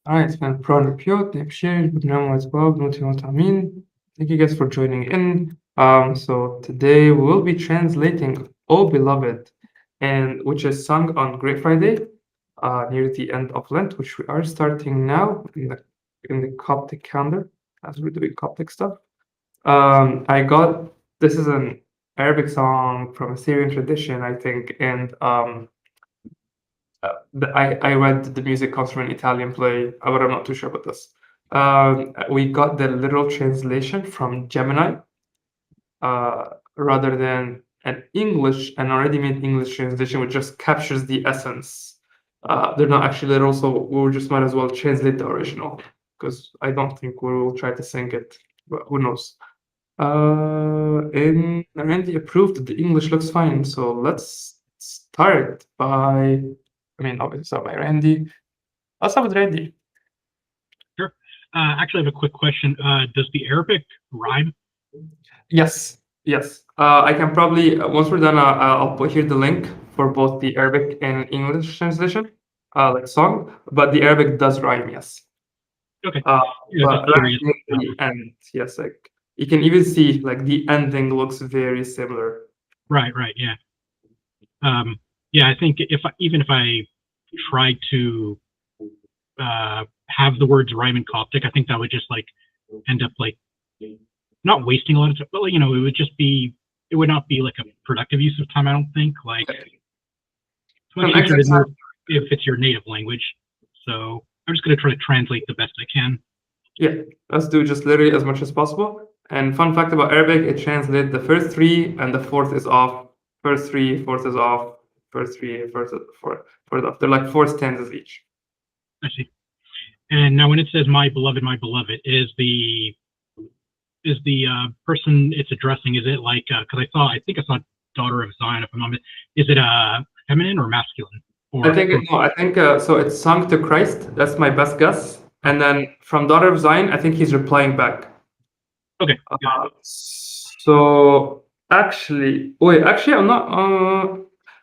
اسمها Prawn Pure, طيب sharing برنامج أسباب نوتي وتأمين. Thank you guys for joining in. So today we will be translating "O Beloved," and which is sung on Great Friday, near the end of Lent, which we are starting now in the Coptic calendar, as we're doing Coptic stuff. I got this is an Arabic song from a Syrian tradition, I think, and I read the music comes from an Italian play, but I'm not too sure about this. We got the literal translation from Gemini, rather than an already made English translation, which just captures the essence. They're not actually literal, so we just might as well translate the original, because I don't think we will try to sing it, but who knows. And Randy approved that the English looks fine, so let's start by, obviously start by Randy. Let's start with Randy. Sure. Actually, I have a quick question. Does the Arabic rhyme? Yes. I can probably, once we're done, I'll put here the link for both the Arabic and English translation, like song, but the Arabic does rhyme, yes. Okay. But just curious. the end, yes, like you can even see like the ending looks very similar. Right, yeah. I think even if I tried to have the words rhyme in Coptic, I think that would just like end up like not wasting a lot of time, but it would not be like a productive use of time, I don't think. Like it's much easier to do if it's your native language. So I'm just gonna try to translate the best I can. Yeah, let's do just literally as much as possible. And fun fact about Arabic, it translates the first three and the fourth is off. First three, fourth is off. First three, fourth off. They're like four stanzas each. I see. And now when it says my beloved, is the person it's addressing, is it like, because I think I saw daughter of Zion, if I'm not mistaken. Is it feminine or masculine? I think so it's sung to Christ. That's my best guess. And then from daughter of Zion, I think he's replying back. Okay. So actually, I'm not.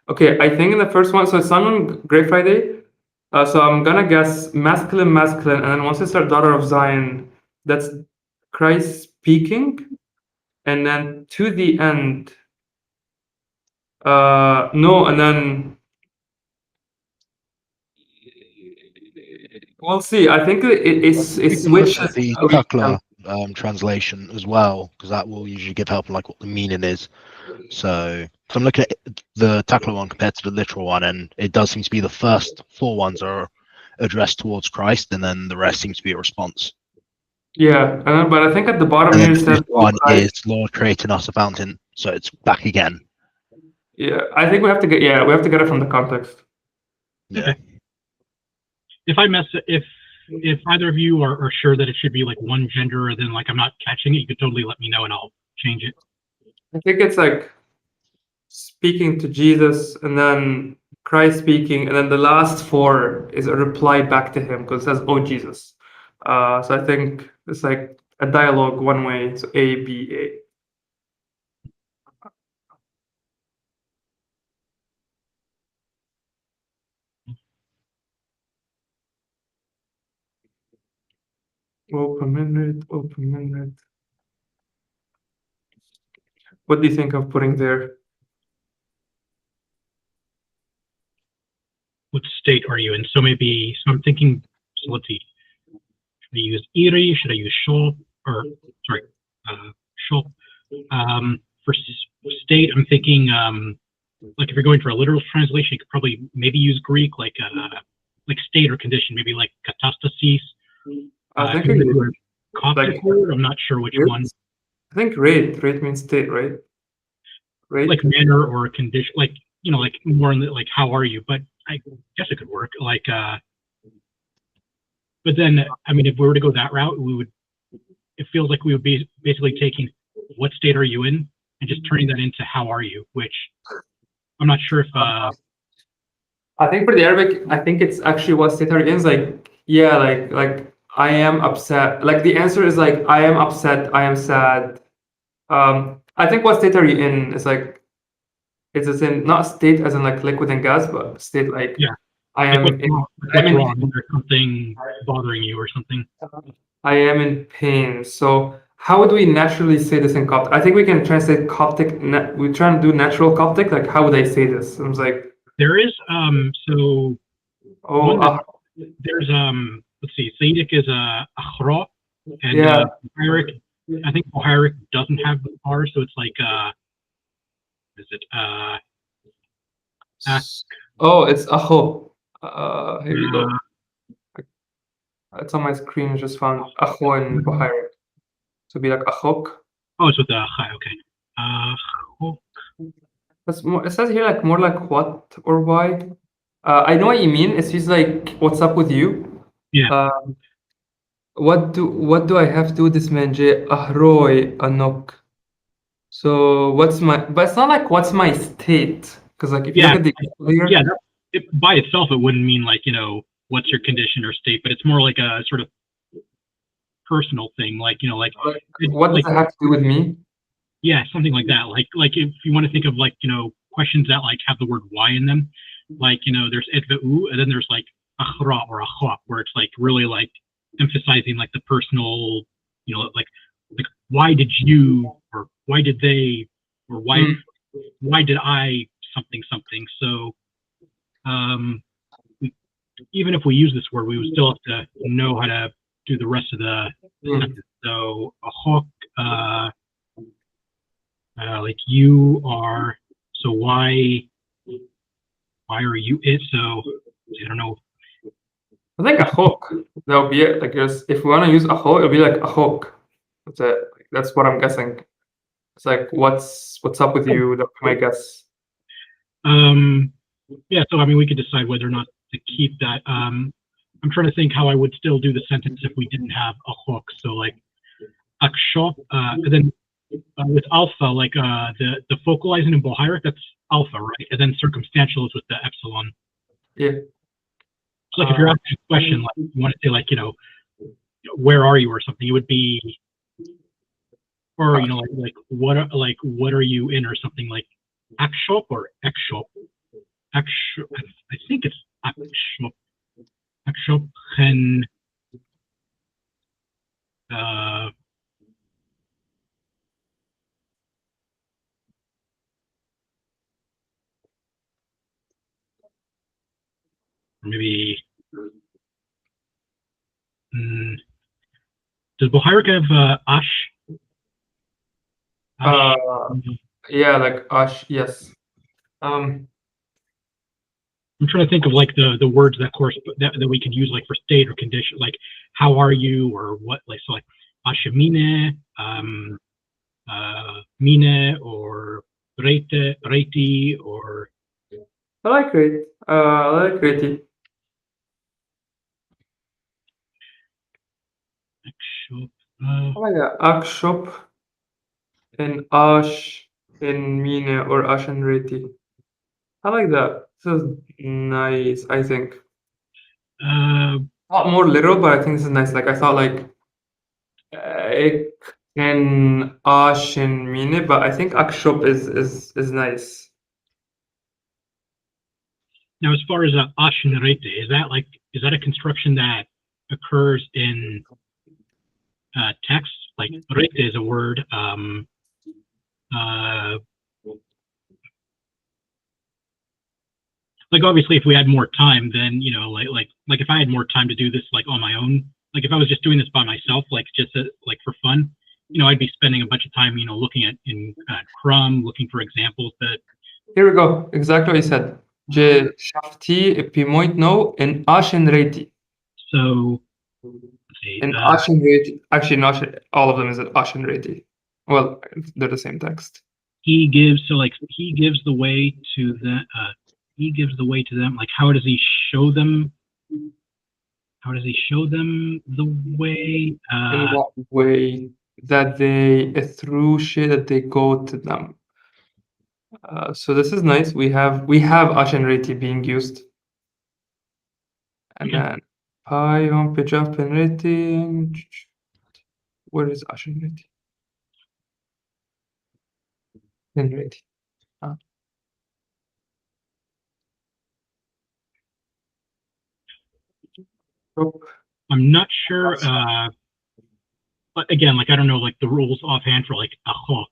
Okay, I think in the first one, so it's sung on Great Friday. So I'm gonna guess masculine, and then once you start daughter of Zion, that's Christ speaking, and then to the end. No, and then we'll see. I think it's switches. The Takla translation as well, because that will usually give help on like what the meaning is. So I'm looking at the Takla one compared to the literal one, and it does seem to be the first four ones are addressed towards Christ, and then the rest seems to be a response. Yeah, but I think at the bottom here says one is Lord creating us a fountain, so it's back again. Yeah, I think we have to get it from the context. Yeah. If either of you are sure that it should be like one gender, or then like I'm not catching it, you could totally let me know and I'll change it. I think it's like speaking to Jesus and then Christ speaking, and then the last four is a reply back to him because it says, "Oh Jesus." So I think it's like a dialogue one way, so A, B, A. Open minute. What do you think of putting there? What state are you in? So I'm thinking, so let's see. Should I use iri? Should I use shop? Shop. For state, I'm thinking, like if you're going for a literal translation, you could probably maybe use Greek, like state or condition, maybe like katastasis. I think Coptic word. I'm not sure which one. I think rate means state, right? Rate? Like manner or condition, like more in the, like how are you? But I guess it could work. Like, but then if we were to go that route, it feels like we would be basically taking what state are you in and just turning that into how are you, which I'm not sure if. I think for the Arabic, I think it's actually what state are you in. Is like like I am upset. Like the answer is like I am upset. I am sad. I think what state are you in is like it's as in not state as in like liquid and gas, but state like I Like am what's in, wrong? Like I'm what's in wrong? Is there something bothering you or something? I am in pain. So how would we naturally say this in Coptic? I think we can translate Coptic. We try and do natural Coptic. Like how would I say this? I was like, There is so oh, one that there's let's see, Sadiq is akhra, and yeah. Bohairic, I think Bohairic doesn't have the R, so it's like is it ak, Oh, it's aho. Here we uh go. It's on my screen. I just found aho in Bukhari. So be like ahok. oh, it's with the kha, okay. Oh, That's more, it says here like more like what or why. I know what you mean. It's just like what's up with you. yeah, Uh, what do I have to do with this manje? Ahroy anok. So what's my? But it's not like what's my state? Because like if you look yeah, at the yeah. here, By itself, it wouldn't mean like what's your condition or state, but it's more like a sort of personal thing, like like like, what does like it have to do with me? yeah, something like that. Like if you want to think of like questions that like have the word why in them, like there's edva'u, and then there's like akhra or akhwa, where it's like really like emphasizing like the personal, like why did you or why did they or Mm, why did I something something. So we, even if we use this word, we would still have to know how to do the rest of the mm. sentence. So ahok, like you are. So why are you it? So I don't know. I think ahok. That'll be it. Like just if we want to use ahok, it'll be like ahok. That's it. Like, that's what I'm guessing. It's like what's up with you? That's my guess. Um, yeah. So I mean, we could decide whether or not to keep that. I'm trying to think how I would still do the sentence if we didn't have a hook. So like akshop, and then with alpha, like the focalizing in Bohairic, that's alpha, right? And then circumstantial is with the epsilon. Yeah. So like if you're asking a question, like you want to say like where are you or something, it would be, or what are you in or something like akshop or ekshop. Akshop, I think it's akshop. Akshop and uh, maybe mm, does Bohairic have ash? Ash. Uh, yeah, like Ash, yes. Um, I'm trying to think of like the words that course that we could use like for state or condition, like how are you or what, like so like ashamine, mine or reiti or I like it. I like Reti. shop, I like that. Akshop and Ash and Mine or Ash and Reti. I like that. This is nice, I think. uh, Not more literal, but I think this is nice. Like I thought like Ik and Ash and Mine, but I think Akshop is nice. now as far as ashinrete, is that a construction that occurs in text? Like rete is a word. Uh, like obviously if we had more time, then like if I had more time to do this like on my own, like if I was just doing this by myself, like just like for fun, I'd be spending a bunch of time looking at in Chrome, looking for examples that Here we go. Exactly what you said. Je shafti pimoit no in Ash and Reti. so let's see, And Ash and Reti. Actually, not all of them is Ash and Reti. Well, they're the same text. he gives, so like he gives the way to the he gives the way to them, like how does he show them the way? In what way that they through shit that they go to them. So this is nice. We have Ash and Reti being used, and Okay. then Pi on pitch up and Reti. Where is Ash and Reti? And Reti. Ah. I'm not sure. But again, like I don't know like the rules offhand for like achok,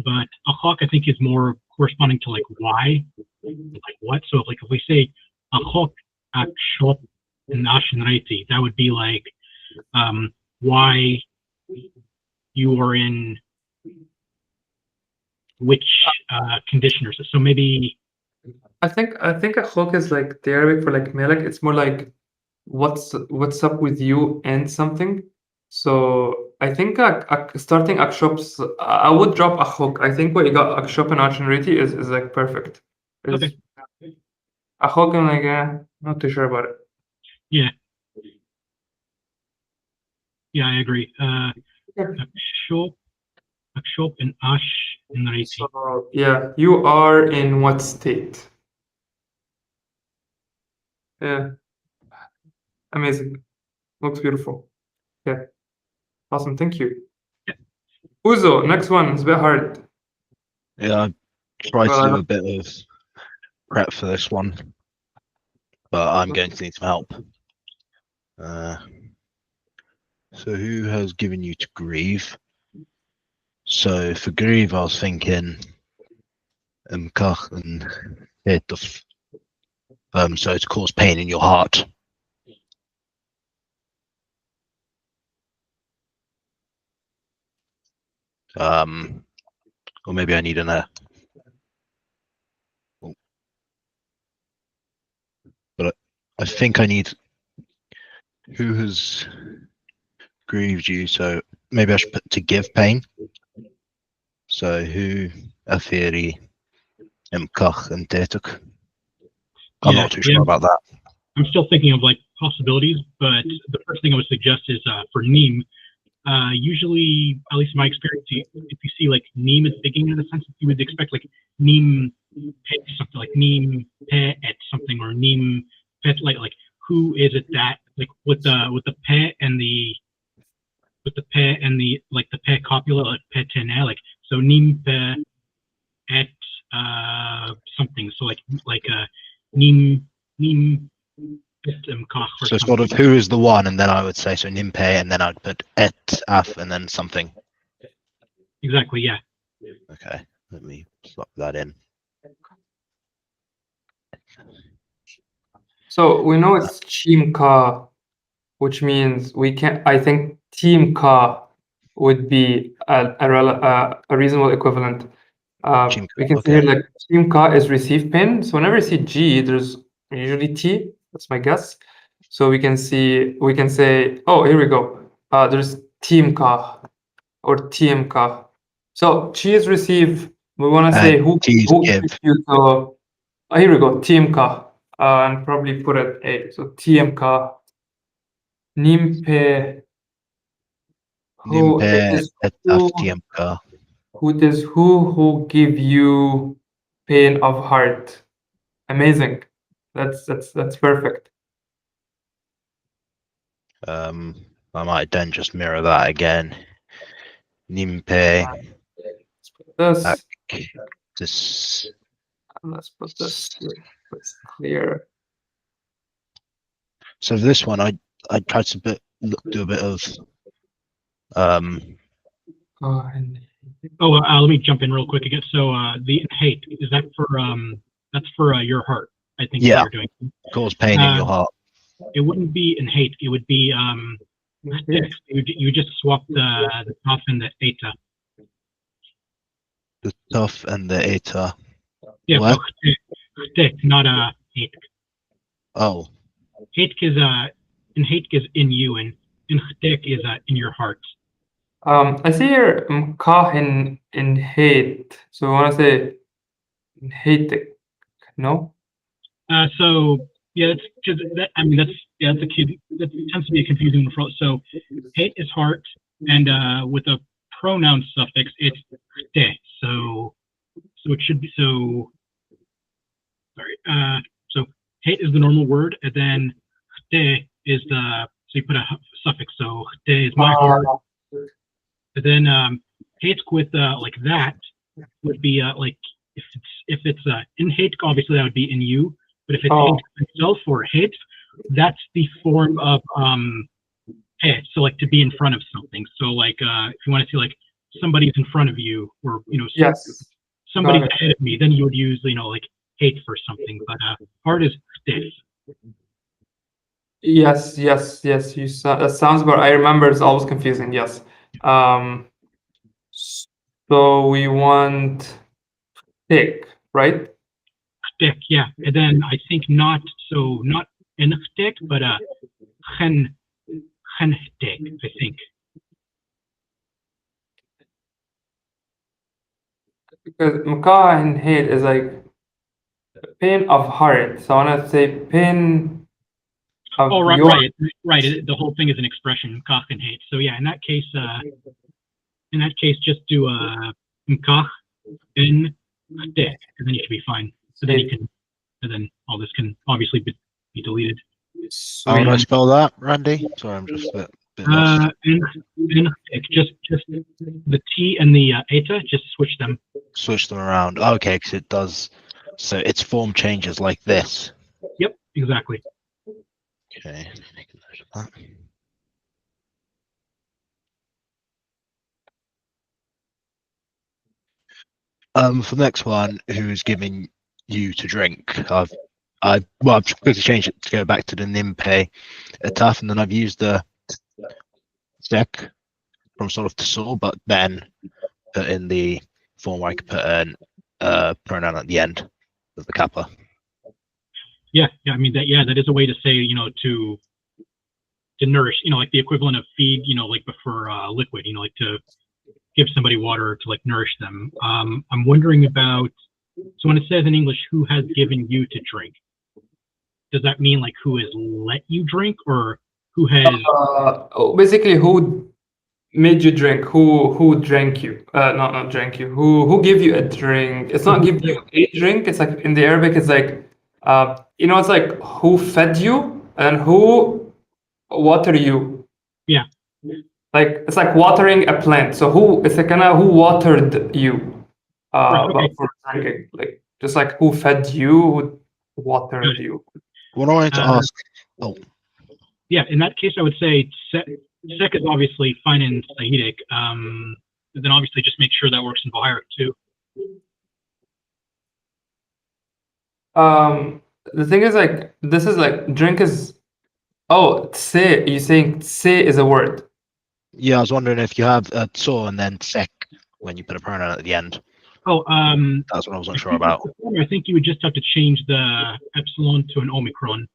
but achok I think is more corresponding to like why, like what. So like if we say achok akshop nashinreti, that would be like why you are in which conditioner. So maybe I think a hook is like the Arabic for like melek. It's more like what's up with you and something. So I think starting Akshops, I would drop a hook. I think what you got Akshop and Archenriti is like perfect. Is okay, a hook, I'm like not too sure about it. yeah, yeah, I agree. Akshop, akshop and ash nariti. So yeah, you are in what state? Yeah, amazing. Looks beautiful. Yeah, awesome. Thank you. Yeah. Uzo, next one. It's a bit hard. Yeah, I tried Well, to I do a bit of prep for this one, but I'm going to need some help. So who has given you to grieve? So for grieve, I was thinking Mkach and Heduf. So to cause pain in your heart. Or maybe I need an but I think I need who has grieved you. So maybe I should put to give pain. So who Afiri Mkach and Tetuk. I'm Yeah, not too sure about that. I'm still thinking of like possibilities, but the first thing I would suggest is for neem. Usually, at least in my experience, if you see like neem at the beginning of the sentence, you would expect like neem pet something like neem pet at something or neem pet like who is it that like with the pet and the like the pet copula like pet tene like so neem pet at something so like neem So sort of who is the one, and then I would say so Nimpe, and then I'd put et af, and then something. Exactly. Yeah. Okay, let me slot that in. So we know it's Chimka, which means we can. I think Team Ka would be a reasonable equivalent. We can see here like Team Ka is receive pin. So whenever you see G, there's usually T. That's my guess. So we can say, oh, here we go. There's Team Ka or Team Ka. So Chi is receive. We want to say who give. gives you the. Here we go. Team Ka. And probably put it A. So Team Ka. Nimpe. Who Nimpe it is et who, af TMK. who give you pain of heart. Amazing. That's perfect. I might then just mirror that again. Nimpe. This. This. Let's put this here. It's clear. So this one, I tried to do a bit of. Let me jump in real quick again. So the hate is that for that's for your heart. I think Yeah. you're doing. Cause pain in your heart. It wouldn't be in hate. It would be you just swap the tough and the eta. The tough and the eta. Yeah, what? So not a hate. Oh. Hate is in hate is in you, and in is in your heart. I see here mkah in hate. So I want to say hate. No. So yeah, that's because that. I mean, that's a kid. That tends to be a confusing one. So hate is heart, and with a pronoun suffix, it's te. So it should be so. Sorry. So hate is the normal word, and then te is the. So you put a suffix. So te is my heart. But then hate with like that would be like if it's in hate, obviously that would be in you. But if it's hate itself or hate, That's the form of so like to be in front of something. So like if you want to see like somebody's in front of you, or Yes. somebody's Got it. ahead of me, then you would use like hate for something. But hard is stiff. Yes, yes, yes. That sounds about. I remember it's always confusing. Yes. Um. So we want thick, right? Stick, yeah. And then I think not in stick, but hen stick, I think. Because Maka and hate is like pain of heart. So I want to say pain Oh, of right, your. right. The whole thing is an expression, kach and hate. So yeah, in that case, just do kach and stick, and then you should be fine. So then and then all this can obviously be deleted. How would I Sweet. spell that, Randy? Sorry, I'm just a bit lost. In stick, just the T and the eta, just switch them. Switch them around. Okay, because it does. So its form changes like this. Yep, exactly. Okay, make a note of that. For the next one, who's giving you to drink? I've quickly changed it to go back to the nimpe etaf, and then I've used the sek from sort of to saw, but then put in the form where I could put an pronoun at the end of the kappa. Yeah. I mean that is a way to say to nourish, like the equivalent of feed, like for liquid, like to give somebody water to like nourish them. I'm wondering about, so when it says in English, who has given you to drink, does that mean like who has let you drink, or who has? Basically, who made you drink? Who drank you? Not drank you. Who give you a drink? It's not give you a drink. It's like in the Arabic, it's like it's like who fed you and who water you. Yeah. Like it's like watering a plant. So who it's like kind of who watered you. Right, okay. But for drinking, like just like who fed you, who watered you. What I wanted to ask. Oh, yeah, in that case, I would say sek is obviously fine in Sahidic. Then obviously just make sure that works in Baharic too. The thing is like this is like drink is. Oh, tse. You saying tse is a word? yeah, I was wondering if you have a saw and then sek when you put a pronoun at the end. Oh, that's what I wasn't sure about. I think you would just have to change the epsilon to an omicron.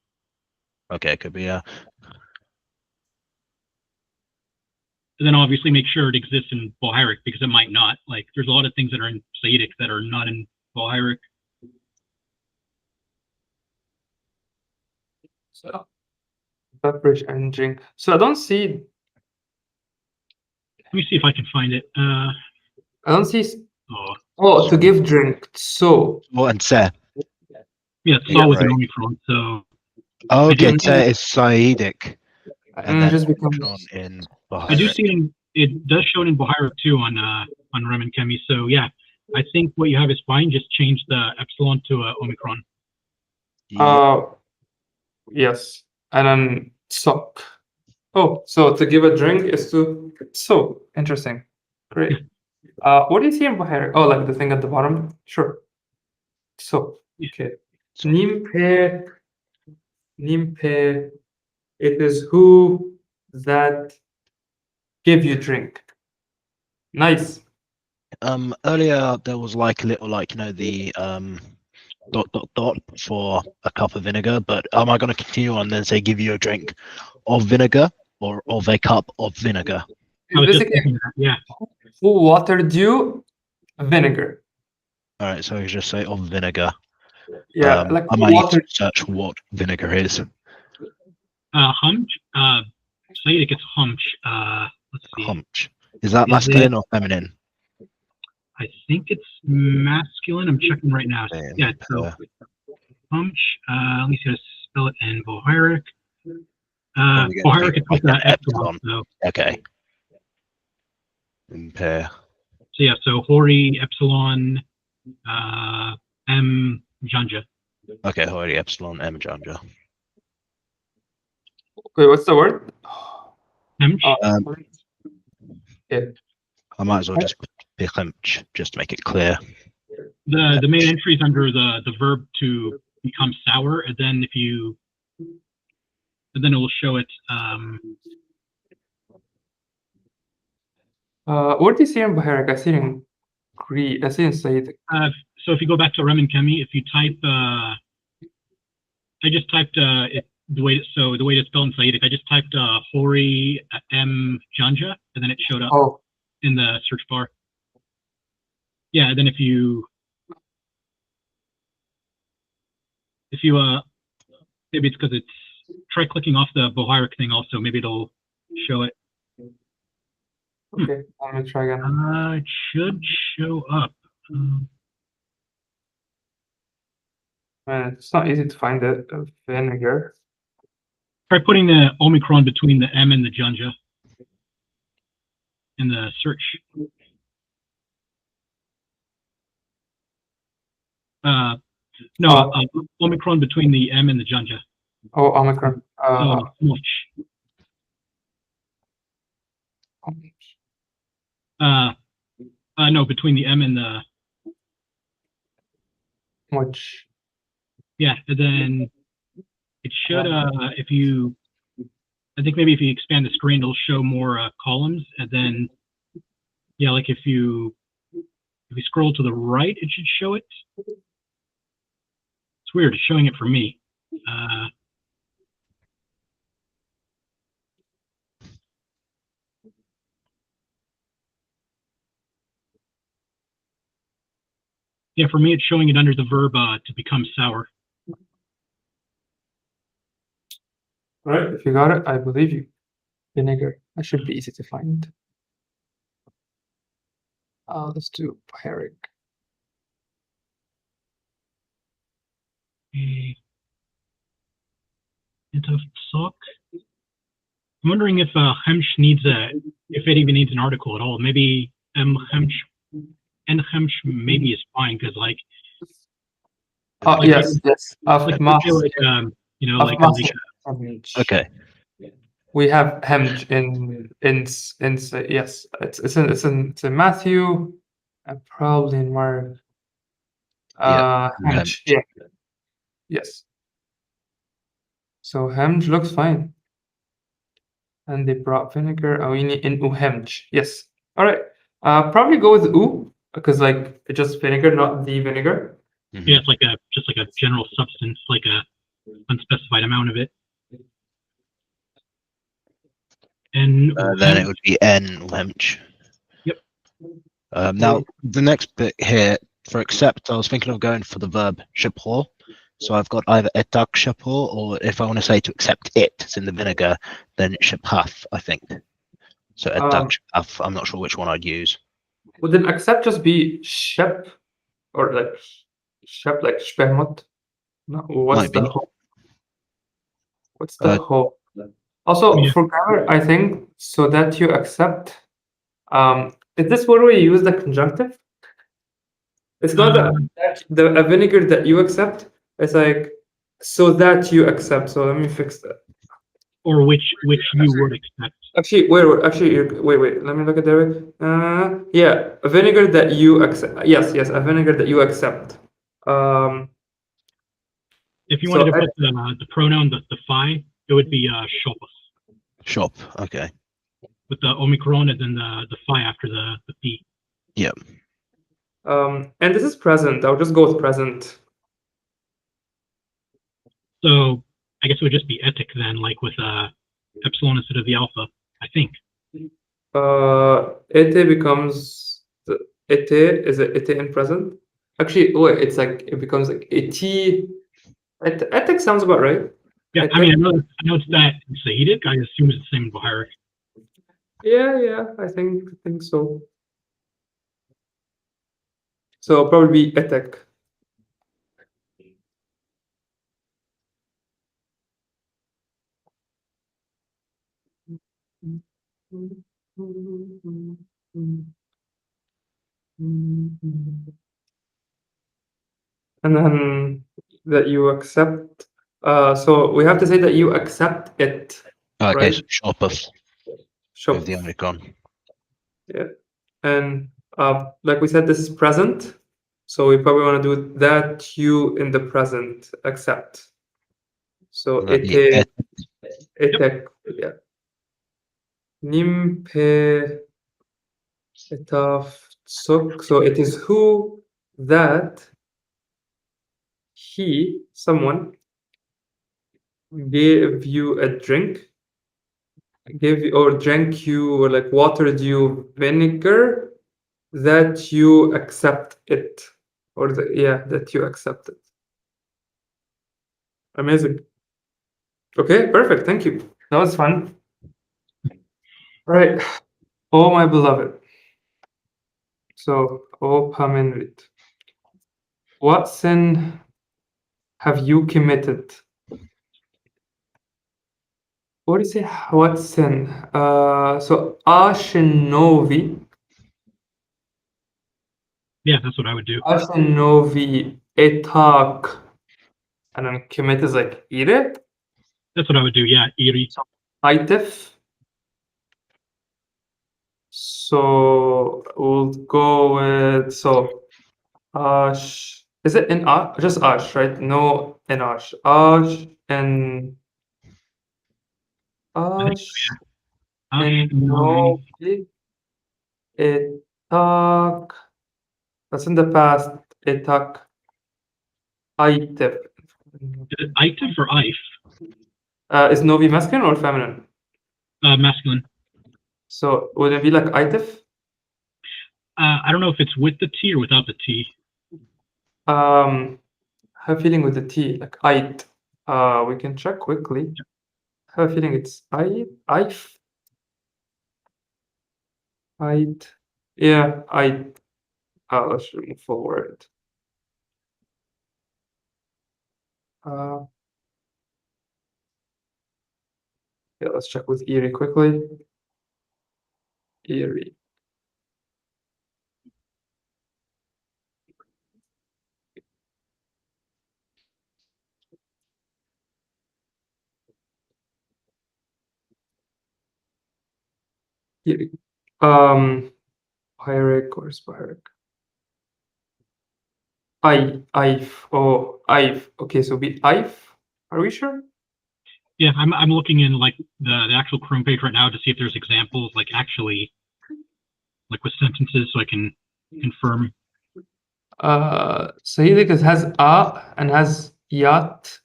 Okay, it could be And then obviously make sure it exists in Bohairic, because it might not. Like there's a lot of things that are in Sahidic that are not in Bohairic. So beverage and drink. So I don't see. Let me see if I can find it. I don't see. Oh, Oh, to give drink. So. Well, and se. Yeah, Yeah, with right. an omicron. So. Oh, okay, se is Sahidic. And then just becomes in I do see it does show it in Bohairic too on Remen Chemi. So yeah, I think what you have is fine. Just change the epsilon to a omicron. Yes, and then sock. Oh, so to give a drink is to. So interesting. Great. What do you see in Bahari? Oh, like the thing at the bottom. Sure. So okay. Nimpe. It is who that give you drink. Nice. Earlier there was like a little the dot for a cup of vinegar, but am I going to continue on and say give you a drink of vinegar or of a cup of vinegar? Basically, yeah. Who watered you? Vinegar. All right, so you just say of vinegar. Yeah, like I might need to search what vinegar is. Humch. Sayidic, it's humch. Let's see. Humch. Is that masculine or feminine? I think it's masculine. I'm checking right now. Yeah, so humch. Let me see how to spell it in Bohairic. Bohairic is like an epsilon. So. Okay. Impair. So yeah, so Hori, epsilon, M, Janja. Okay, Hori, epsilon, M, Janja. Wait, what's the word? Hemch. Um, Yeah. I might as well just pick hemch just to make it clear. The main entry is under the verb to become sour, and then it will show it. Where do you see in Baharik? I see it in Greek. I see it in Sayyid. So if you go back to Rem and Kemi, if you type, I just typed the way to spell in Sayyid, I just typed Hori M Janja, and then it showed up Oh, in the search bar. Yeah, and then if you maybe it's because it's try clicking off the Boharic thing also, maybe it'll show it. okay. I'm gonna try again. It should show up. Man, it's not easy to find it. Vinegar. Try putting the Omicron between the M and the Junja in the search. No, Omicron between the M and the Junja. Oh, Omicron. Much. No, between the M and the. Much. Yeah, and then it should. If you, I think maybe if you expand the screen, it'll show more columns, and then, yeah, like if you scroll to the right, it should show it. It's weird. It's showing it for me. Yeah, for me, it's showing it under the verb to become sour. All right, if you got it, I believe you. Vinegar. That should be easy to find. Let's do Baharik. Into sock. I'm wondering if Hemsh needs if it even needs an article at all. Maybe Hemsh and Hemsh maybe is fine because like. Oh yes, yes. Like, Mas. like you know, like okay. We have Hemj in yes. It's in Matthew and probably in Mark. Hemj. Yeah. Yes. So Hemj looks fine. And they brought vinegar. Oh, we need in Uhemj. Yes. All right. Probably go with U because like it's just vinegar, not the vinegar. Yeah, it's like just like a general substance, like a unspecified amount of it. And then it would be N Lemch. Yep. Now the next bit here for accept, I was thinking of going for the verb shapor. So I've got either etak shapor, or if I want to say to accept it, it's in the vinegar, then shapaf, I think. So etak shapaf, I'm not sure which one I'd use. Would then accept just be shep or like shep like shpehmot? No, what's the ho? What's the ho? Also, for grammar, I think so that you accept. Is this where we use the conjunctive? It's not a vinegar that you accept. It's like so that you accept. So let me fix that. Or which you would accept. Actually, wait. Let me look at that. Yeah, a vinegar that you accept. Yes, a vinegar that you accept. If you wanted to put the pronoun, the phi, it would be shopos. Shop, okay. With the omicron and then the phi after the p. Yep. And this is present. I'll just go with present. So I guess it would just be etic then, like with epsilon instead of the alpha, I think. Ete becomes ete. Is it ete in present? Actually, wait, it's like it becomes like eti. Etic sounds about right. Yeah, I mean, I know it's that in Sahidic. I assume it's the same in Bohairic. Yeah, I think so. So it'll probably be etic. And then that you accept So we have to say that you accept it, Okay, right? so shopeth with the Shop. icon. Yeah. And like we said, this is present. So we probably want to do that you in the present accept. So Would that be ete, Yep. etek, yeah. Nimpe etaf tsuk. So it is who that he, someone, gave you a drink, gave you or drank you or like watered you vinegar that you accept it. Or that you accept it. Amazing. Okay, perfect. Thank you. That was fun. Right. Oh, my beloved. So, oh, Paminrit. What sin have you committed? What do you say? What sin? So Ashenovi, Yeah, that's what I would do. Ashenovi etak, and then commit is like eat it. That's what I would do. Yeah, iri. Aitif. So we'll go with Ash. Is it in Ash? Just Ash, right? No in Ash. Ash and I think Ash Ash and Novi. Novi etak. That's in the past. Etak Aitif. Is it Itif or If? Is Novi masculine or feminine? Masculine. So would it be like Aitif? I don't know if it's with the T or without the T. I have a feeling with the T, like Ait. We can check quickly. I have a feeling it's If. Ait. Yeah, Ait. Let's move forward. Uh, yeah, let's check with Erie quickly. Erie. Erie. Pyric or Spyric? If. Oh, If. Okay, so be If. Are we sure? Yeah, I'm looking in like the actual Chrome page right now to see if there's examples like actually like with sentences so I can confirm. So here it has a and has yat.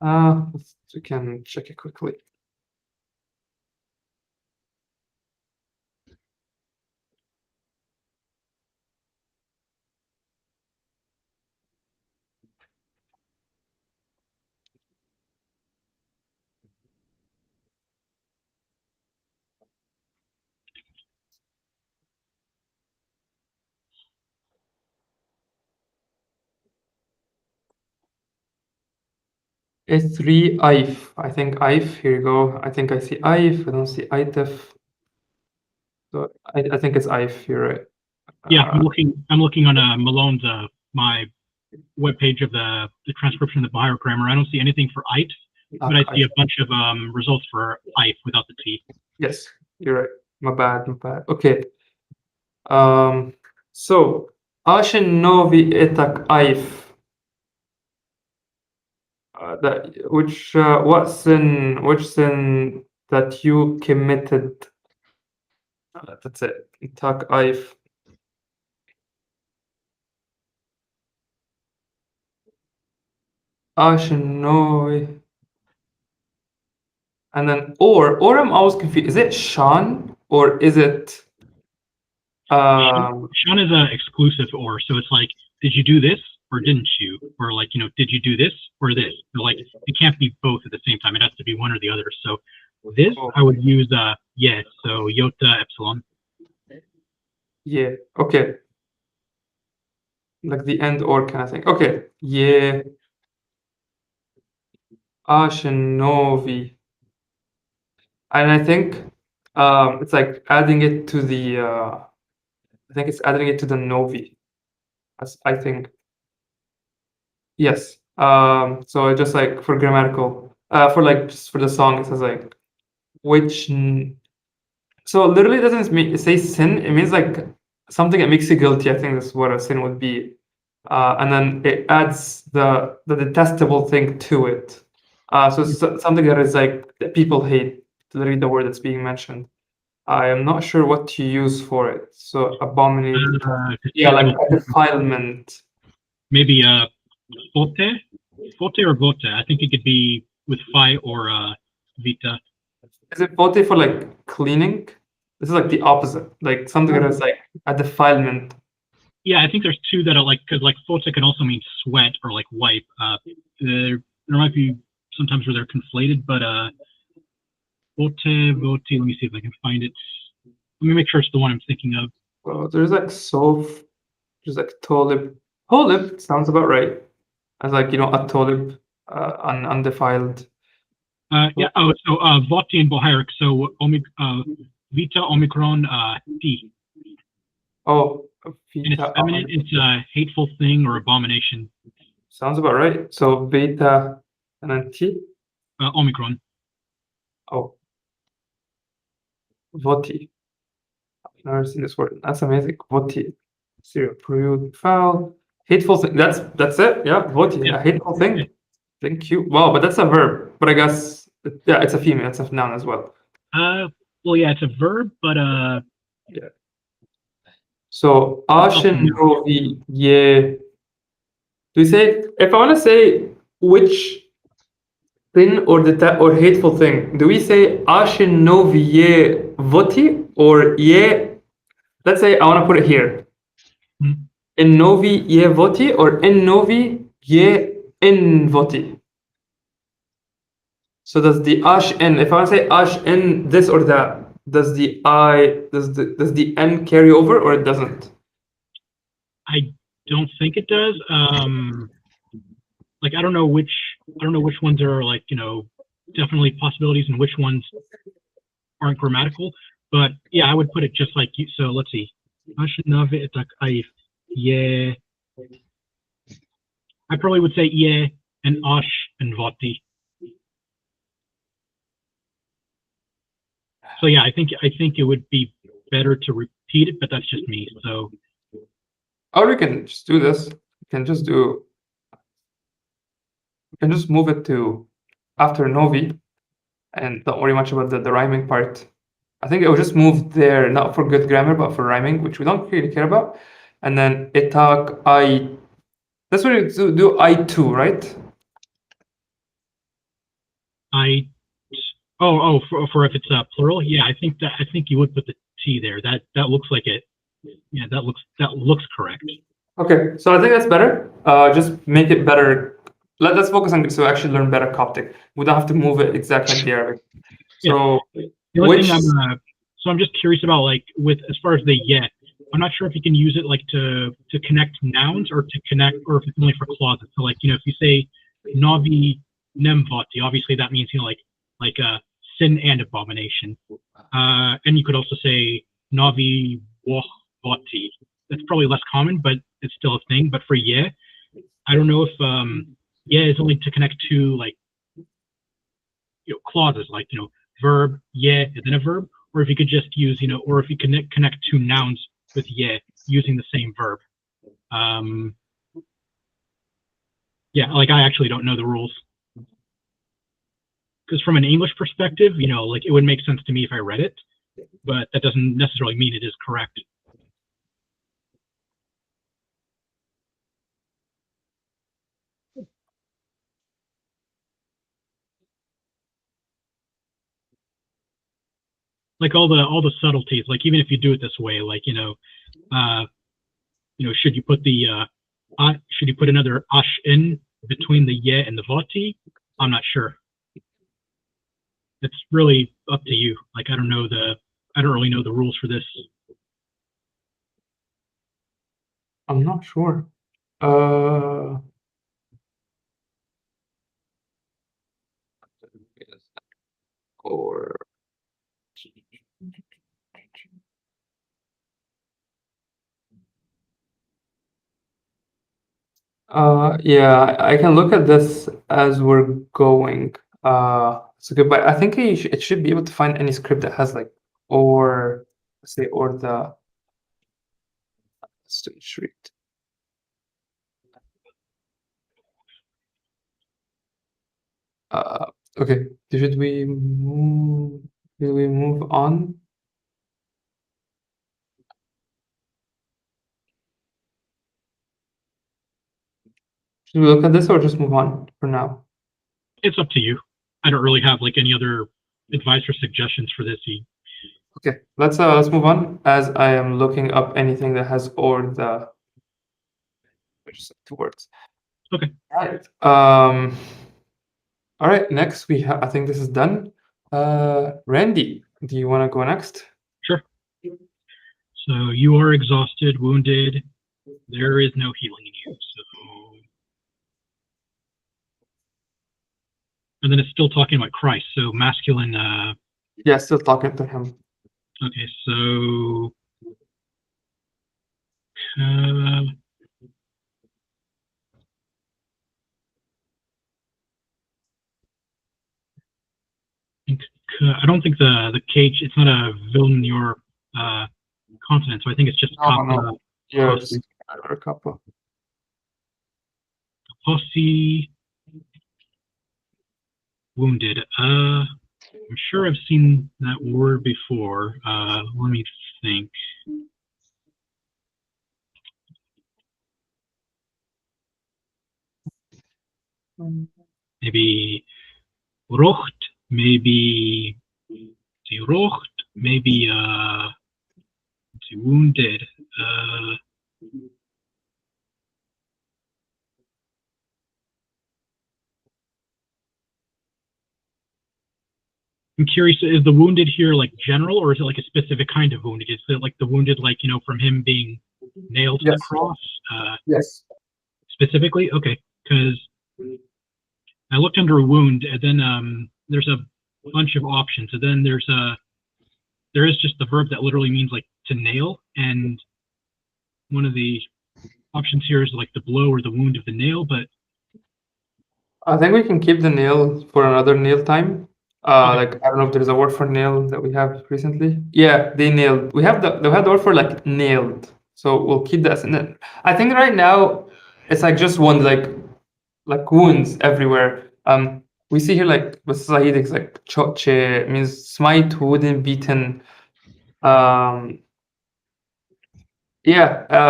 We can check it quickly. S3 if. I think if. Here you go. I think I see if. I don't see itif. So I think it's if. You're right. Yeah, I'm looking on Malone's my webpage of the transcription of the biogrammar. I don't see anything for IT, but I see a bunch of results for IF without the T. Yes, you're right. My bad. My bad. Okay. So Ashen Novi etak if. That which which sin that you committed? That's it. Etak if. Ashen Novi. And then or I'm always confused. Is it Sean or is it Sean is a exclusive or, so it's like, did you do this or didn't you? Or like, did you do this or this? So like, it can't be both at the same time. It has to be one or the other. So this, I would use yes. So iota epsilon. yeah, okay. Like the and or kind of thing. Okay. Yeah. Ashenovi. And I think it's like adding it to the I think it's adding it to the Novi. I think. Yes. So it just like for grammatical, for like just for the song, it says like which. So literally, it doesn't say sin. It means like something that makes you guilty. I think that's what a sin would be. And then it adds the detestable thing to it. So it's something that is like that people hate. To read the word that's being mentioned. I am not sure what to use for it. So abominate, yeah, like Detestable. a defilement. Maybe forte, forte or vote. I think it could be with phi or vita. Is it vote for like cleaning? This is like the opposite, like something that is like a defilement. Yeah, I think there's two that are like because like forte can also mean sweat or like wipe. There might be sometimes where they're conflated, but vote, vote. Let me see if I can find it. Let me make sure it's the one I'm thinking of. Well, there's like sof, there's like tolib. Tolib sounds about right. As like, a tolib, undefiled. Yeah. Oh, so voti and boharic. So vita omicron t, Oh, and it's vita, feminine. It's a hateful thing or abomination. sounds about right. So beta and then T. Omicron. Oh, voti. I've never seen this word. That's amazing. Voti. Serial, prude, foul, hateful thing. That's it. Yeah, voti. Yeah. A hateful thing. Thank you. Wow, but that's a verb. But I guess yeah, it's a female. It's a noun as well. Well, yeah, it's a verb, but Yeah. So it's also ashen noun. novi ye. Do you say if I want to say which sin or or hateful thing? Do we say ashen novi ye voti or ye? Let's say I want to put it here. Hmm. In novi ye voti or in novi ye in voti. So does the ash n, if I want to say ash n this or that, does the n carry over or it doesn't? I don't think it does. Like I don't know which ones are like definitely possibilities and which ones aren't grammatical. But yeah, I would put it just like you. So let's see. Yeah, I probably would say yeah and ash and voti. So yeah, I think it would be better to repeat it, but that's just me. So Or we can just do this. We can just move it to after novi and don't worry much about the rhyming part. I think it will just move there, not for good grammar, but for rhyming, which we don't really care about. And then itak I. That's what you do I two, right? I for if it's plural, yeah, I think you would put the T there. That looks like it. Yeah, that looks correct. Okay, so I think that's better. Just make it better. Let's focus on so actually learn better Coptic. We don't have to move it exactly like the Arabic. Yeah. So The only thing which I'm just curious about like with as far as the yeah, I'm not sure if you can use it like to connect nouns or to connect or if it's only for clauses. So like if you say novi nemvati, obviously that means like sin and abomination. And you could also say novi wohvati. That's probably less common, but it's still a thing. But for yeah, I don't know if yeah is only to connect to like clauses like verb yeah and then a verb, or if you could just use or if you connect two nouns with yeah using the same verb. Um, yeah, like I actually don't know the rules because from an English perspective, like it would make sense to me if I read it, but that doesn't necessarily mean it is correct. Like all the subtleties, like even if you do it this way, like uh, should you put should you put another ash in between the yeah and the vati? I'm not sure. It's really up to you. Like I don't really know the rules for this. I'm not sure. Uh, or Yeah, I can look at this as we're going. So good, but I think it should be able to find any script that has like or say or the stage rate. Okay. Should we move? Will we move on? Should we look at this or just move on for now? It's up to you. I don't really have like any other advice or suggestions for this. Okay, let's move on as I am looking up anything that has or the which is two words. Okay. Right. All right. Next, we have. I think this is done. Randy, do you want to go next? Sure. So you are exhausted, wounded. There is no healing in you. So, and then it's still talking about Christ. So masculine. Yeah, still talking to him. Okay. So. I don't think the cage. It's not a Vilnius continent, so I think it's just Kappa. Yeah, just a couple. Posse wounded. I'm sure I've seen that word before. Let me think. Maybe rocht, maybe rocht, maybe wounded. I'm curious, is the wounded here like general, or is it like a specific kind of wounded? Is it like the wounded, like, you know, from him being nailed to the cross? Yes. Specifically? Okay, because I looked under a wound, and then there's a bunch of options, and then there is just the verb that literally means like to nail, and one of the options here is like the blow or the wound of the nail, but I think we can keep the nail for another nail time. Okay. Like I don't know if there's a word for nail that we have recently. Yeah, they nailed. We have the word for like nailed. So we'll keep that. And then I think right now it's like just one like wounds everywhere. We see here like with Sahid it's like choche means smite, wooden, beaten. Yeah,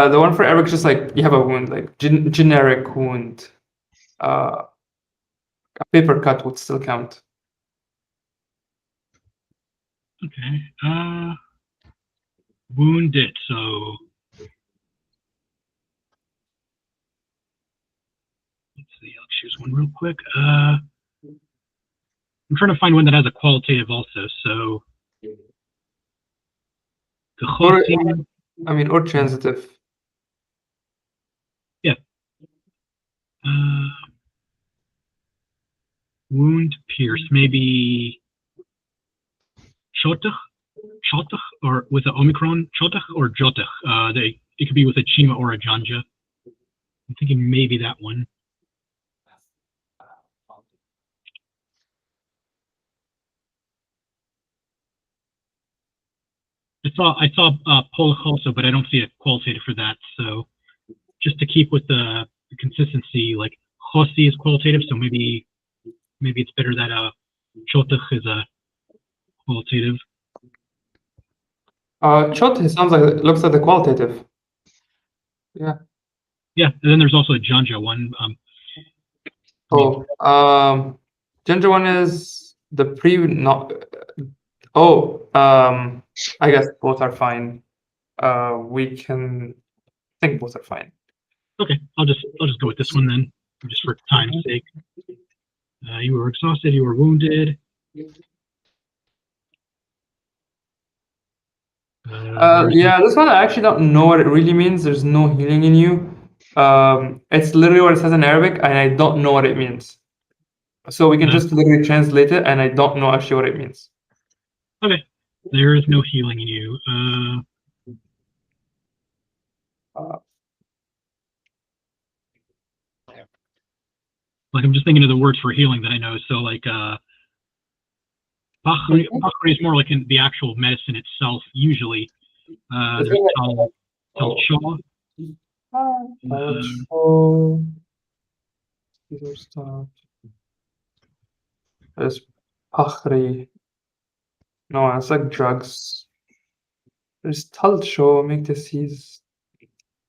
the one for Eric just like you have a wound, like generic wound. A paper cut would still count. Okay. Wounded. So let's see. I'll choose one real quick. I'm trying to find one that has a qualitative also. So Or the or transitive. Yeah. Wound, pierce. Maybe shotach, or with an omicron, shotach or jotach. It could be with a chima or a janja. I'm thinking maybe that one. I saw Polach also, but I don't see a qualitative for that. So just to keep with the consistency, like Chosi is qualitative, so maybe it's better that Shotach is a qualitative. Chot sounds like it looks like the qualitative. Yeah. Yeah, and then there's also a Janja one. Ginger one is the pre not. I guess both are fine. We can think both are fine. Okay, I'll just go with this one then, just for time's sake. You were exhausted. You were wounded. Yeah, this one I actually don't know what it really means. There's no healing in you. It's literally what it says in Arabic, and I don't know what it means. So we can just literally translate it, and I don't know actually what it means. Okay, there is no healing in you. Like I'm just thinking of the words for healing that I know. So like Bakhri is more like in the actual medicine itself. Usually, there's Talcha. There's Pakhri. No, it's like drugs. There's Talcho, make the C's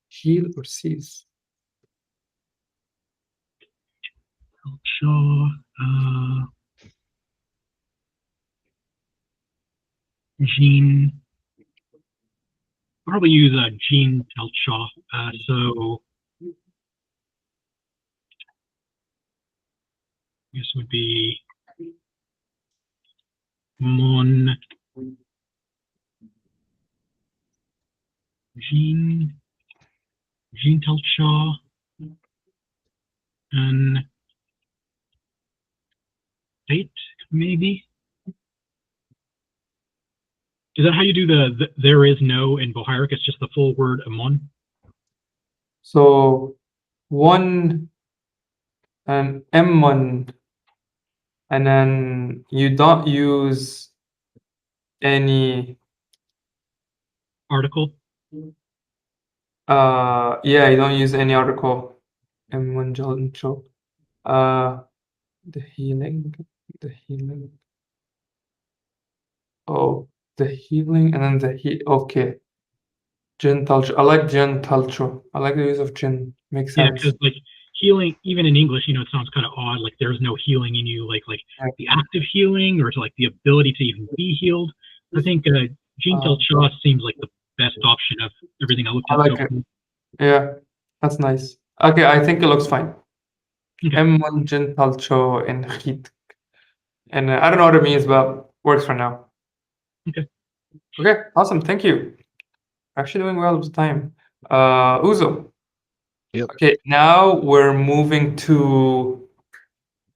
heal or cease. Talcha. Gene. Probably use a Gene Talcha. So this would be Mon Gene Talcha and Date, maybe. Is that how you do the there is no in Bohairic? It's just the full word Amon? So one and M1, and then you don't use any Article? yeah, you don't use any article. M1 Jalcho. The healing. Oh, the healing and then the okay. Gin Talcho. I like Gin Talcho. I like the use of gin. Makes Yeah, sense. because like healing, even in English, it sounds kind of odd. Like there's no healing in you, like the act of healing, or like the ability to even be healed. I think Gene Talcha seems like the best option of everything I looked at. I like it. Yeah, that's nice. Okay, I think it looks fine. Okay. M1 Gin Talcho and Heat. And I don't know what it means, but works for now. Okay. Okay, awesome. Thank you. Actually doing well with time. Uzo. Yep. Okay, now we're moving to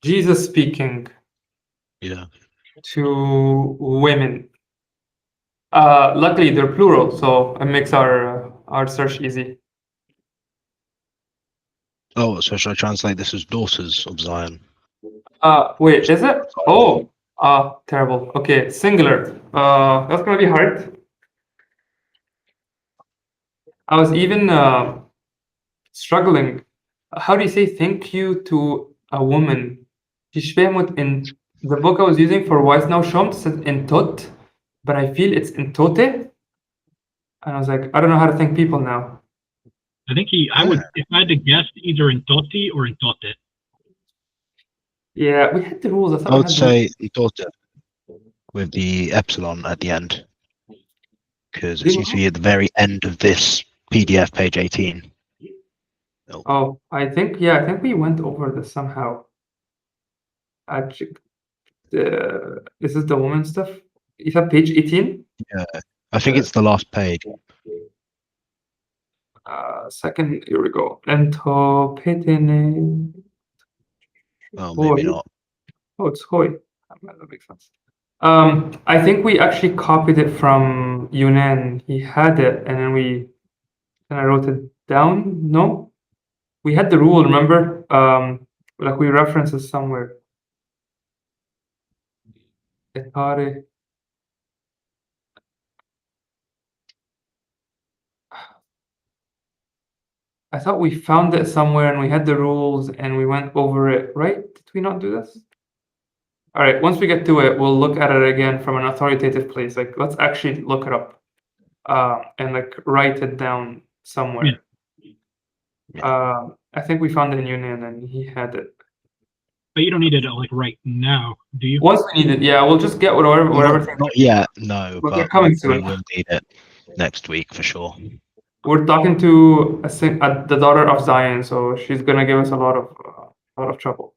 Jesus speaking Yeah. to women. Luckily they're plural, so it makes our search easy. Oh, so should I translate this as daughters of Zion? Wait, is it? Oh, terrible. Okay, singular. That's gonna be hard. I was even struggling. How do you say thank you to a woman? In the book I was using for Wise Now Shom said in tot, but I feel it's in tote. And I was like, I don't know how to thank people now. I think I would, if I had to guess, either in Totti or in Tote. Yeah, we had the rules. I thought I we would had say daughter with the epsilon at the end, because it seems to be at the very end of this PDF, page 18. Oh, I think we went over this somehow. Actually, this is the woman stuff. Is that page 18? Yeah, I think it's the last page. Second, here we go. Ento petene. Oh, maybe Hoi. not. Oh, it's Hoi. That makes sense. I think we actually copied it from Yunan. He had it, and then I wrote it down. No, we had the rule. Remember? Like we reference it somewhere. Etare. I thought we found it somewhere and we had the rules and we went over it, right? Did we not do this? All right, once we get to it, we'll look at it again from an authoritative place. Like, let's actually look it up and like write it down somewhere. Yeah. I think we found it in Union and he had it. But you don't need it like right now, do you? Once we need it, yeah, we'll just get whatever thing. Not yet, no, But they're but coming we soon. will need it next week for sure. We're talking to the daughter of Zion, so she's gonna give us a lot of trouble.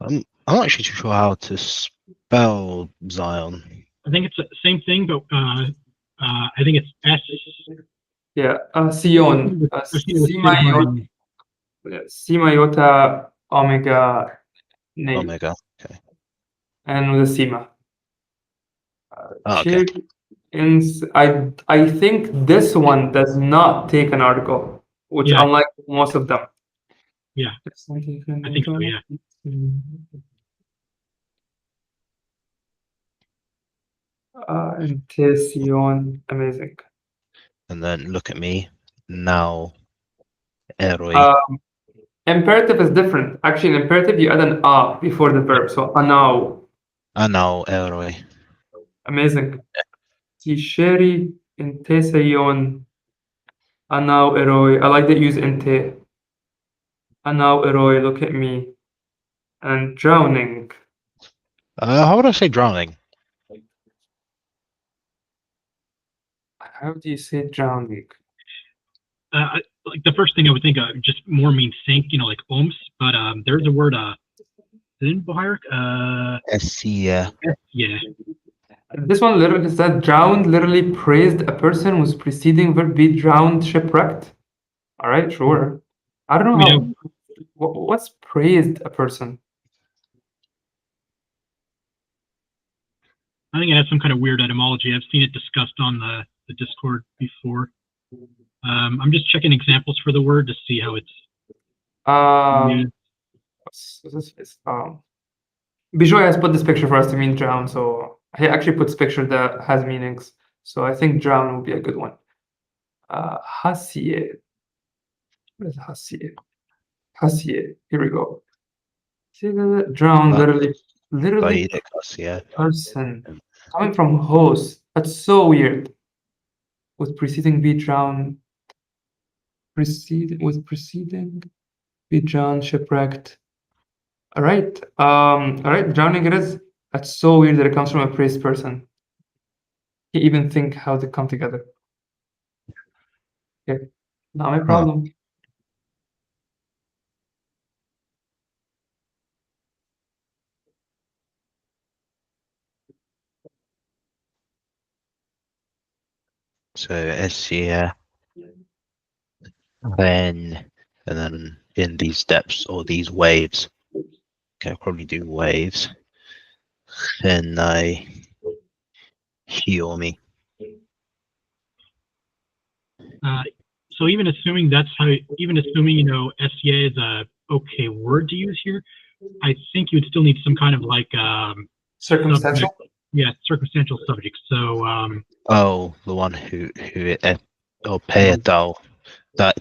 I'm not actually too sure how to spell Zion. I think it's the same thing, but I think it's S. Yeah, Sion, Sima Iota Omega name. Omega. Okay. And with a Sima. Okay. I think this one does not take an article, which Yeah. unlike most of them. Yeah, I think so. Yeah. Intention. Amazing. And then look at me now, eroi. Imperative is different. Actually, in imperative, you add an a before the verb. So anao. Anao eroi. Amazing. Tisheri inteseyon. Anao eroi. I like that you use inte. Anao eroi. Look at me. And drowning. How would I say drowning? How do you say drowning? Like the first thing I would think of just more means sink, like ohms, but there's a word in Boharic. Yeah. Yeah. This one literally said drowned, literally praised a person whose preceding verb be drowned, shipwrecked. All right, sure. I don't know I mean, what's praised a person. I think it has some kind of weird etymology. I've seen it discussed on the Discord before. I'm just checking examples for the word to see how it's. Bijoy has put this picture for us to mean drown, so he actually puts picture that has meanings. So I think drown would be a good one. Hasiye. What is hasiye? Hasiye. Here we go. See the drown, literally Yeah. person coming from host. That's so weird. With preceding be drowned. Preceding be drowned, shipwrecked. All right. All right. Drowning it is. That's so weird that it comes from a praised person. You even think how they come together. Okay. Not my problem. So SCA, then and then in these depths or these waves. Okay, I'll probably do waves. Then I heal me. So even assuming SCA is a okay word to use here, I think you would still need some kind of like circumstantial. Subject. Yeah, circumstantial subject. So the one who or pay a doll that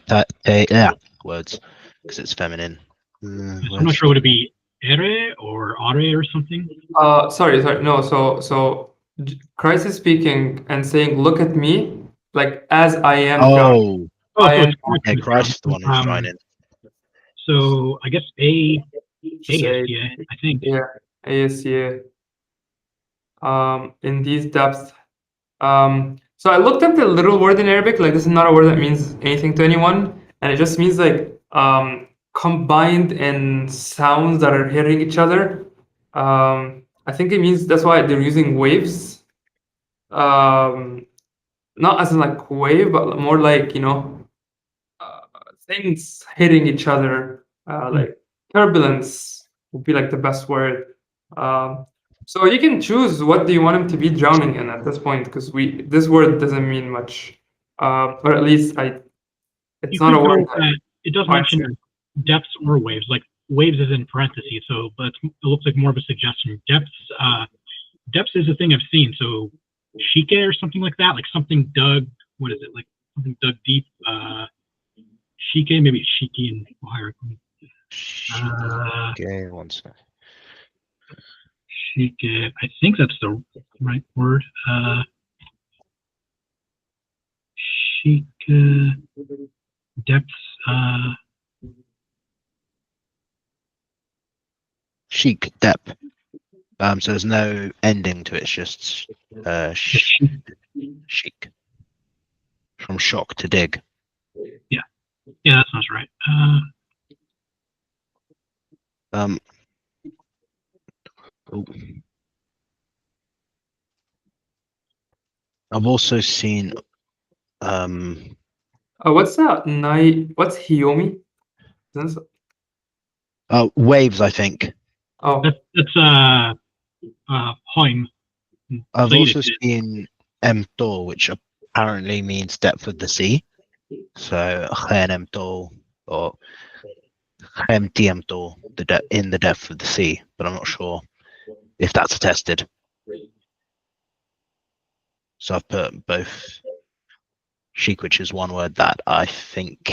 words because it's feminine. I'm not sure would it be ere or are or something. Sorry. No. So Christ is speaking and saying, "Look at me, like as I am." Oh, so Christ is the one who's drowning. So I guess ASCA, I think. Yeah, ASCA. In these depths. So I looked up the little word in Arabic. Like this is not a word that means anything to anyone, and it just means like combined in sounds that are hitting each other. I think it means that's why they're using waves. Not as in like wave, but more like things hitting each other. Like turbulence would be like the best word. So you can choose what do you want him to be drowning in at this point, because this word doesn't mean much, or at least it's not a word. It does mention depths or waves. Like waves is in parentheses, so but it looks like more of a suggestion. Depths is a thing I've seen. So shike or something like that, like something dug. What is it? Like something dug deep. Shike, maybe shiki in Ohio. Okay, one second. Shike, I think that's the right word. Shike, depths. Chic depth. So there's no ending to it. It's just chic. From shock to dig. Yeah, that sounds right. I've also seen what's that? What's Hiomi? waves, I think. Oh, that's Hoim. I've also seen Emtol, which apparently means depth of the sea. So Chen Emtol or Chem tiemto, in the depth of the sea, but I'm not sure if that's attested. So I've put both. Chic, which is one word that I think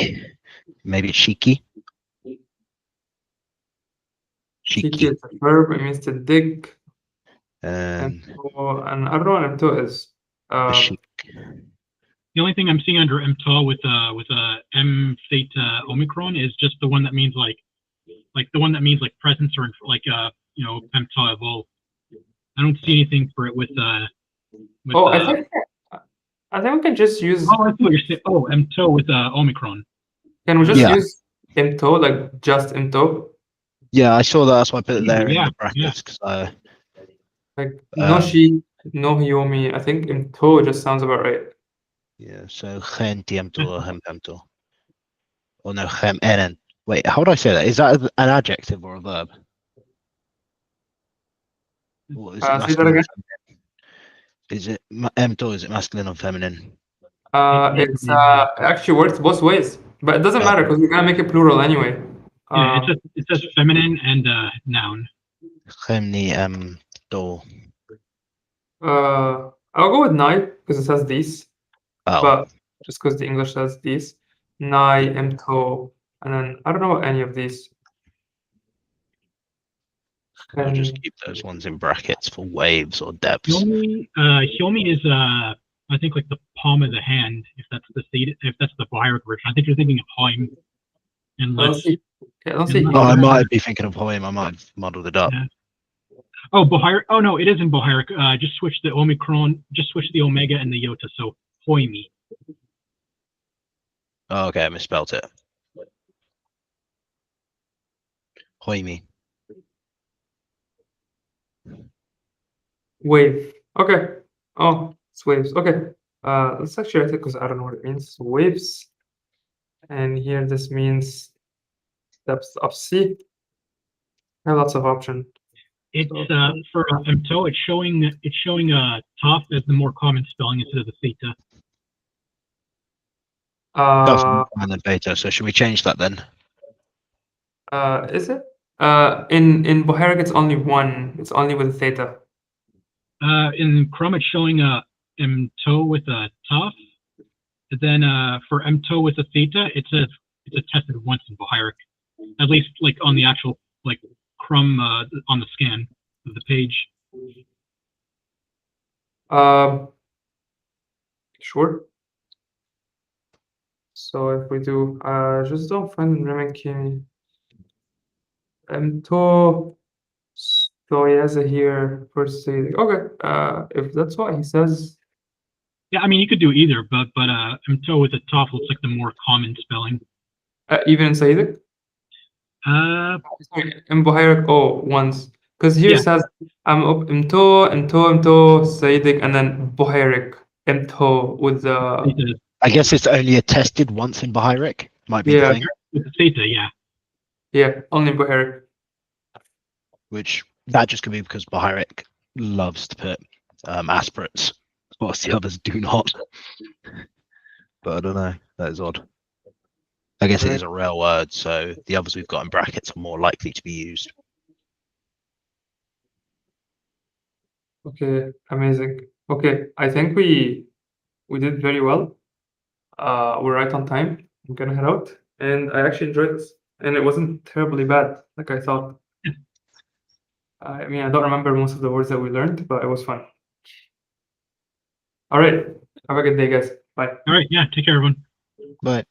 maybe it's cheeky. Cheeky is a verb. It means to dig. And And I don't know what M2 is. chic. The only thing I'm seeing under mTOR with M theta omicron is just the one that means like the one that means like presence or like mTOR evolve. I don't see anything for it with Oh, I think we can just use. Oh, I see what you're saying. Oh, mTOR with omicron. Can we just Yeah. use M2, like just M2? Yeah, I saw that. That's why I put it there in Yeah, the brackets. 'Cause Like no she, no hiomi. I think M2 just sounds about right. yeah, so gen tiemto or hem tiemto. Or no, hem enen. Wait, how would I say that? Is that an adjective or a verb? Or is it Say that masculine or again. feminine? Is it emto? Is it masculine or feminine? It's it actually works both ways, but it doesn't matter because we're gonna make it plural anyway. Yeah, it says feminine and noun. Gemni emto. I'll go with nai because it says these, Oh, but just because the English says these, nai, emto, and then I don't know what any of these. I'll just keep those ones in brackets for waves or depths. Hyomi is I think like the palm of the hand, if that's the Boharic version. I think you're thinking of Hoim. Let's see. Oh, I might be thinking of Hoim. I might have muddled it up. Yeah. Oh, Boharic. Oh no, it is in Boharic. Just switch the omicron. Just switch the omega and the iota. So Hoimi. Oh, okay, I misspelled it. Hoimi. Wave. Okay. Oh, it's waves. Okay. Let's actually write it because I don't know what it means. Waves. And here this means depth of sea. I have lots of options. It's for mTOR. It's showing Toph as the more common spelling instead of the theta. And then beta. So should we change that then? Is it? In Boharic it's only one. It's only with theta. In Chrome it's showing mTOR with a Toph. Then for mTOR with a theta, it's attested once in Boharic. At least like on the actual like Chrome on the scan of the page. Sure. So if we do just don't find Remenkini. mTOR. So he has it here first say okay. If that's what he says. Yeah, I mean you could do either, but mTOR with a Toph looks like the more common spelling. Even in Saidic? In Boharic, once. Because here it says mTOR, Saidic, and then Boharic, mTOR with the. I guess it's only attested once in Boharic. Might be the thing. With the theta, yeah. Yeah, only in Boharic. Which that just could be because Boharic loves to put aspirates, whilst the others do not. But I don't know. That is odd. I guess it is a real word, so the others we've got in brackets are more likely to be used. Okay, amazing. Okay, I think we did very well. We're right on time. I'm gonna head out, and I actually enjoyed this, and it wasn't terribly bad like I thought. I mean, I don't remember most of the words that we learned, but it was fun. All right, have a good day, guys. Bye. All right, yeah, take care, everyone. Bye.